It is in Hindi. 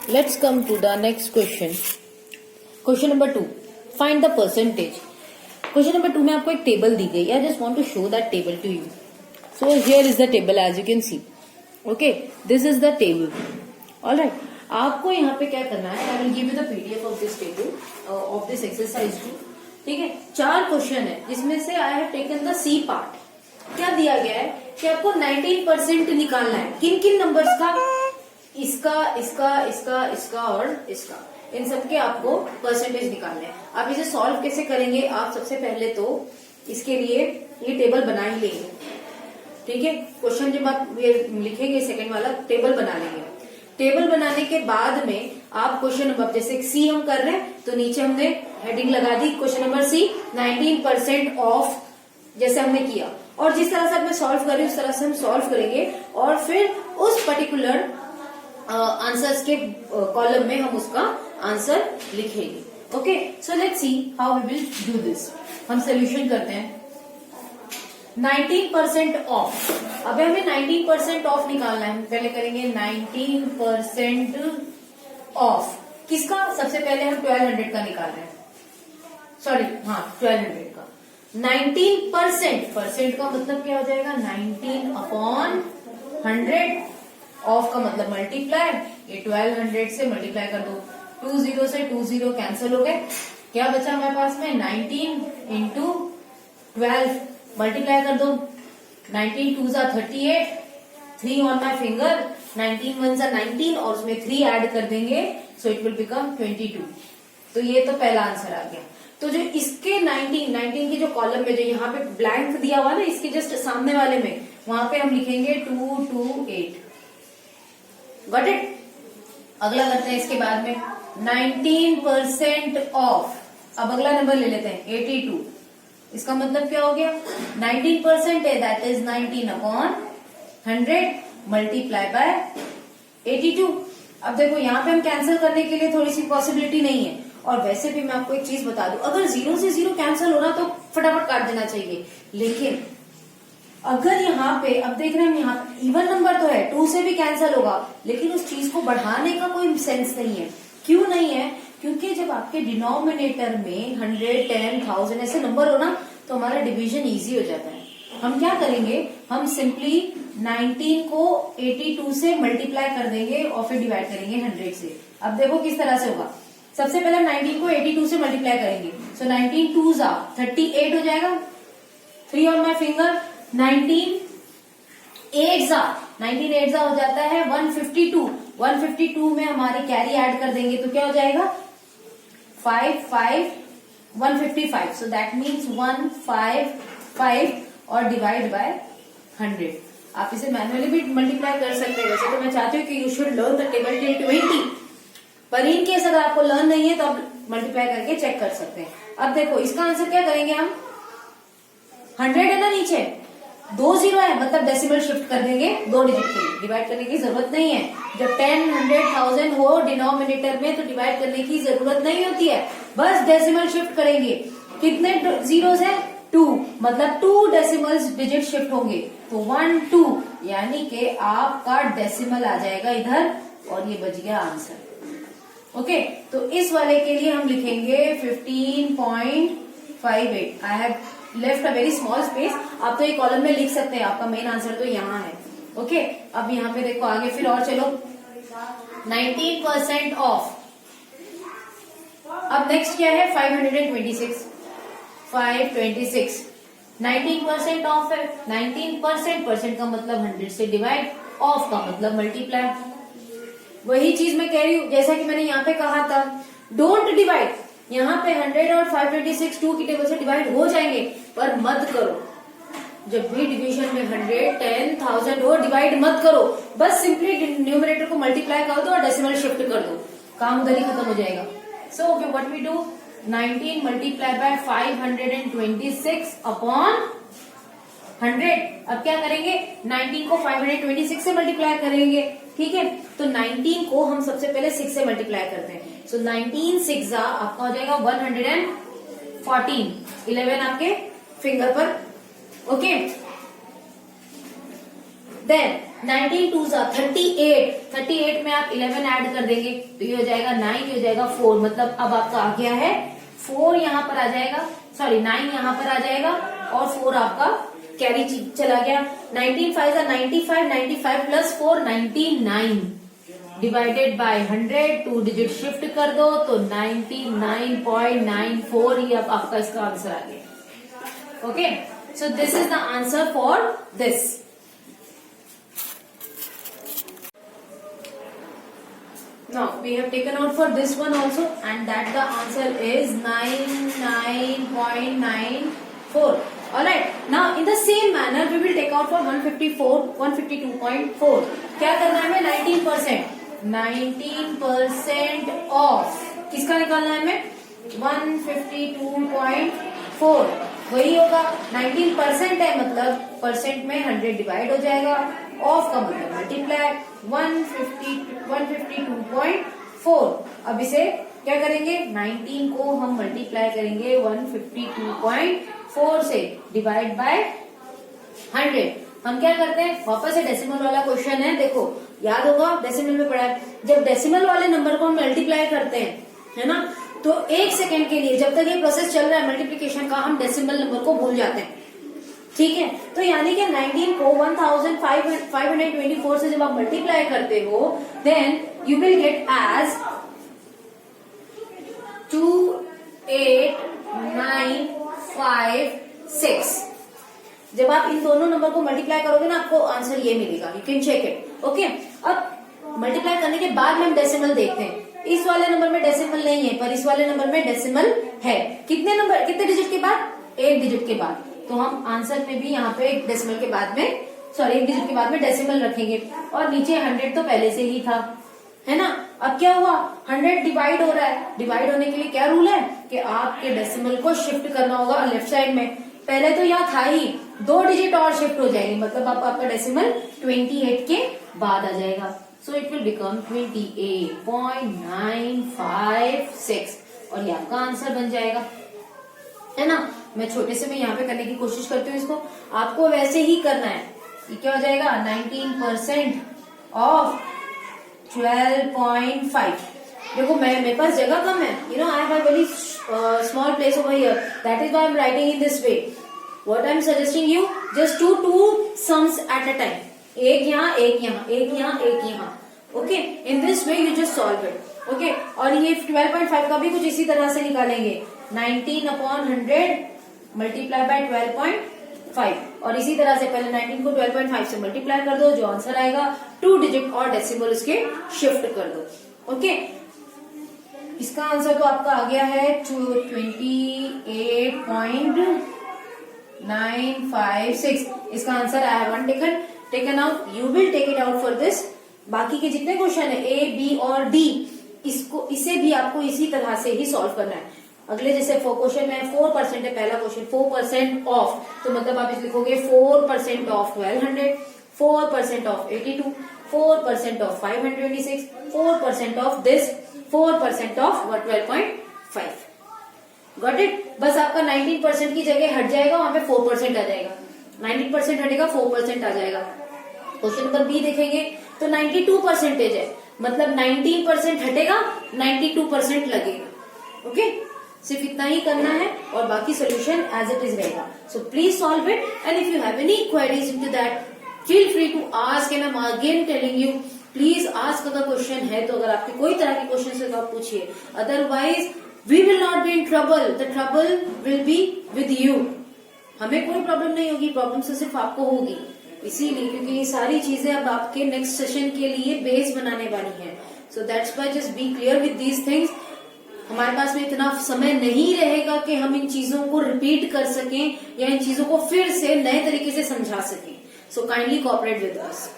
Let's come to the next question. Question number 2. Find the percentage. Question number 2 में आपको एक टेबल दी गई. I just want to show that table to you. So here is the table as you can see. Okay, this is the table. All right. आपको यहाँ पे क्या करना है? I will give you the PDF of this table of this exercise 2. ठीक है, 4 क्वेश्चन है जिसमें से I have taken the C part. क्या दिया गया है कि आपको 19% निकालना है. किन किन नंबर्स का? इसका, इसका, इसका, इसका और इसका. इन सबके आपको परसेंटेज निकालने हैं. आप इसे सॉल्व कैसे करेंगे? आप सबसे पहले तो इसके लिए ये टेबल बना ही लेंगे. ठीक है, क्वेश्चन जब आप ये लिखेंगे सेकंड वाला टेबल बना लेंगे. टेबल बनाने के बाद में आप क्वेश्चन नंबर जैसे सी हम कर रहे हैं तो नीचे हमने हेडिंग लगा दी क्वेश्चन नंबर सी 19% ऑफ, जैसे हमने किया. और जिस तरह से मैं सॉल्व कर रही हूँ उस तरह से हम सॉल्व करेंगे और फिर उस पर्टिकुलर आंसर्स के कॉलम में हम उसका आंसर लिखेंगे. Okay, so let's see how we will do this. हम सोल्यूशन करते हैं. 19% ऑफ. अब हमें 19% ऑफ निकालना है. पहले करेंगे 19% ऑफ. किसका? सबसे पहले हम 1200 का निकाल रहे हैं. सॉरी, हाँ 1200 का. 19% का मतलब क्या हो जाएगा? 19 अपॉन 100. ऑफ का मतलब मल्टीप्लाई. ये 1200 से मल्टीप्लाई कर दो. 20 से 20 कैंसिल हो गए. क्या बचा हमारे पास में? 19 इंटू 12 मल्टीप्लाई कर दो. 19 2 जा 38. 3 ऑन माई फिंगर. 19 1 जा 19 और उसमें 3 ऐड कर देंगे. So it will become 22. तो ये तो पहला आंसर आ गया. तो जो इसके 19 के जो कॉलम में जो यहाँ पे ब्लैंक दिया हुआ ना, इसके जस्ट सामने वाले में, वहां पे हम लिखेंगे 228. Got it? अगला करते हैं इसके बाद में 19% ऑफ. अब अगला नंबर ले लेते हैं 82. इसका मतलब क्या हो गया? 19% है, that is 19 upon 100 multiply by 82. अब देखो यहाँ पे हम कैंसिल करने के लिए थोड़ी सी पॉसिबिलिटी नहीं है. और वैसे भी मैं आपको एक चीज बता दूं, अगर 0 से 0 कैंसिल होना तो फटाफट काट देना चाहिए. लेकिन अगर यहाँ पे अब देख रहे हैं, यहाँ इवन नंबर तो है, 2 से भी कैंसिल होगा, लेकिन उस चीज को बढ़ाने का कोई सेंस नहीं है. क्यों नहीं है? क्योंकि जब आपके डिनोमिनेटर में 100, 10, 1000 ऐसे नंबर हो ना, तो हमारा डिवीजन इजी हो जाता है. हम क्या करेंगे? हम सिंपली 19 को 82 से मल्टीप्लाई कर देंगे और फिर डिवाइड करेंगे 100 से. अब देखो किस तरह से होगा. सबसे पहले 19 को 82 से मल्टीप्लाई करेंगे. सो 19 2 जा 38 हो जाएगा. 3 ऑन माई फिंगर. 19 8 जा हो जाता है 152. 152 में हमारी कैरी ऐड कर देंगे तो क्या हो जाएगा? 5 5 155. सो दैट मीन्स 155 और डिवाइड बाय 100. आप इसे मैनुअली भी मल्टीप्लाई कर सकते हैं. वैसे तो मैं चाहती हूँ कि you should learn the table till 20, पर इन केस अगर आपको लर्न नहीं है तो आप मल्टीप्लाई करके चेक कर सकते हैं. अब देखो इसका आंसर क्या करेंगे हम? 100 है ना नीचे, 2 0 है, मतलब डेसिमल शिफ्ट कर देंगे 2 डिजिट के लिए. डिवाइड करने की जरूरत नहीं है. जब 10, 100, 1000 हो डिनोमिनेटर में तो डिवाइड करने की जरूरत नहीं होती है. बस डेसिमल शिफ्ट करेंगे. कितने जीरोस है? 2, मतलब 2 डेसिमल्स डिजिट शिफ्ट होंगे. तो 1 2 यानी कि आपका डेसिमल आ जाएगा इधर और ये बच गया आंसर. ओके, तो इस वाले के लिए हम लिखेंगे 15.58. I have left a very small space. आप तो ये कॉलम में लिख सकते हैं. आपका मेन आंसर तो यहाँ है. ओके, अब यहाँ पे देखो आगे फिर और चलो. 19% ऑफ. अब नेक्स्ट क्या है? 526. 526. 19% ऑफ है. 19% का मतलब 100 से डिवाइड, ऑफ का मतलब मल्टीप्लाई. वही चीज मैं कह रही हूँ जैसा कि मैंने यहाँ पे कहा था, डोंट डिवाइड. यहाँ पे 100 और 526 2 की टेबल से डिवाइड हो जाएंगे, पर मत करो. जब भी डिवीजन में 100, 10, 1000 हो, डिवाइड मत करो. बस सिंपली न्यूमरेटर को मल्टीप्लाई कर दो और डेसिमल शिफ्ट कर दो. काम उधर ही खत्म हो जाएगा. So what we do? 19 multiply by 526 upon 100. अब क्या करेंगे? 19 को 526 से मल्टीप्लाई करेंगे. ठीक है, तो 19 को हम सबसे पहले 6 से मल्टीप्लाई करते हैं. सो 19 6 आपका हो जाएगा 114. 11 आपके फिंगर पर. ओके, देन 19 टू सा 38 में आप 11 ऐड कर देंगे तो ये हो जाएगा 9, ये हो जाएगा 4, मतलब अब आपका आ गया है 4 यहाँ पर आ जाएगा, सॉरी 9 यहाँ पर आ जाएगा और 4 आपका कैरी चला गया। 19 5 95, 95 plus 4 99 divided by 100, 2 digit shift कर दो तो 99.94 ये अब आपका इसका आंसर आ गया। Okay, so this is the answer for this. Now we have taken out for this one also and that the answer is 99.94. Alright, now in the same manner we will take out for 152.4. क्या करना है हमें? 19% ऑफ किसका निकालना है हमें? 152.4 वही होगा। 19% है मतलब परसेंट में 100 डिवाइड हो जाएगा, ऑफ का मतलब मल्टीप्लाई 152.4। अब इसे क्या करेंगे? 19 को हम मल्टीप्लाई करेंगे 152.4 से डिवाइड बाय 100। हम क्या करते हैं? वापस से डेसिमल वाला क्वेश्चन है, देखो याद होगा डेसिमल में पढ़ा है, जब डेसिमल वाले नंबर को हम मल्टीप्लाई करते हैं, है ना, तो 1 सेकेंड के लिए जब तक ये प्रोसेस चल रहा है मल्टीप्लिकेशन का, हम डेसिमल नंबर को भूल जाते हैं। ठीक है, तो यानी कि 19 को 1524 से जब आप मल्टीप्लाई करते हो then you will get as 28956। जब आप इन दोनों नंबर को मल्टीप्लाई करोगे ना आपको आंसर ये मिलेगा, you can check it. Okay, अब मल्टीप्लाई करने के बाद में हम डेसिमल देखते हैं। इस वाले नंबर में डेसिमल नहीं है पर इस वाले नंबर में डेसिमल है। कितने डिजिट के बाद? 1 डिजिट के बाद। तो हम आंसर में भी यहाँ पे एक डेसिमल के बाद में, सॉरी 1 डिजिट के बाद में डेसिमल रखेंगे और नीचे 100 तो पहले से ही था, है ना। अब क्या हुआ? 100 डिवाइड हो रहा है, डिवाइड होने के लिए क्या रूल है कि आपके डेसिमल को शिफ्ट करना होगा लेफ्ट साइड में। पहले तो यहाँ था ही, 2 डिजिट और शिफ्ट हो जाएंगे, मतलब आपका डेसिमल 28 के बाद आ जाएगा। सो इट विल बिकम 28.956 और ये आपका आंसर बन जाएगा, है ना। मैं छोटे से मैं यहाँ पे करने की कोशिश करती हूँ इसको, आपको वैसे ही करना है। ये क्या हो जाएगा? 19% ऑफ 12.5। देखो मेरे पास जगह कम है, you know I have very small place over here, that is why I am writing in this way. What I am suggesting you, just two sums at a time, एक यहाँ एक यहाँ, एक यहाँ एक यहाँ। Okay, in this way you just solve it. Okay, और ये 12.5 का भी कुछ इसी तरह से निकालेंगे, 19/100 मल्टीप्लाई बाय 12.5 और इसी तरह से पहले 19 को 12.5 से मल्टीप्लाई कर दो, जो आंसर आएगा 2 डिजिट और डेसिमल उसके शिफ्ट कर दो। ओके, इसका आंसर तो आपका आ गया है 28.956। इसका answer I have taken out, you will take it out for this. बाकी के जितने क्वेश्चन है A, B और D, इसे भी आपको इसी तरह से ही सॉल्व करना है। अगले जैसे क्वेश्चन में 4% है, पहला क्वेश्चन 4% ऑफ, तो मतलब आप इसे लिखोगे 4% of 1200, 4% of 82, 4% of 526, 4% of this, 4% of 12.5। Got it. बस आपका 19% की जगह हट जाएगा, वहां पे 4% आ जाएगा, 19% हटेगा 4% आ जाएगा। क्वेश्चन नंबर बी देखेंगे तो 92% है, मतलब 19% हटेगा 92% लगेगा। ओके, सिर्फ इतना ही करना है और बाकी सोल्यूशन एज इट इज रहेगा। So please solve it and if you have any queries into that feel free to ask and I am again telling you please ask. अगर क्वेश्चन है तो अगर आपके कोई तरह के क्वेश्चन है तो आप पूछिए, otherwise we will not be in trouble, the trouble will be with you. हमें कोई प्रॉब्लम नहीं होगी, प्रॉब्लम तो सिर्फ आपको होगी, इसीलिए क्योंकि ये सारी चीजें अब आपके नेक्स्ट सेशन के लिए बेस बनाने वाली हैं। So that's why just be clear with these things. हमारे पास में इतना समय नहीं रहेगा कि हम इन चीजों को रिपीट कर सकें या इन चीजों को फिर से नए तरीके से समझा सकें। So kindly cooperate with us.